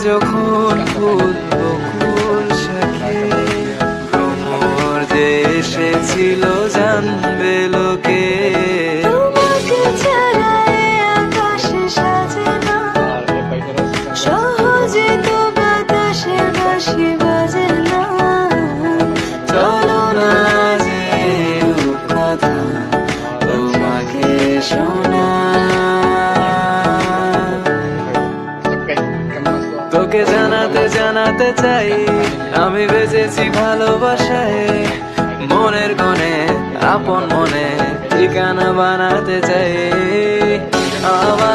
যখন ফুল বকুল শাখে ভ্রমর যে এসেছিল জানবে লোকে। তোমাকে ছাড়া এ আকাশ সাজে না, সহজে তো বাতাসের বাঁশি বাজে না। চলো না যে রূপকথা তোমাকে শোনা, তোকে জানাতে জানাতে চাই আমি বেঁচেছি ভালোবাসায়। মনের কোণে আপন মনে ঠিকানা বানাতে চাই আমার।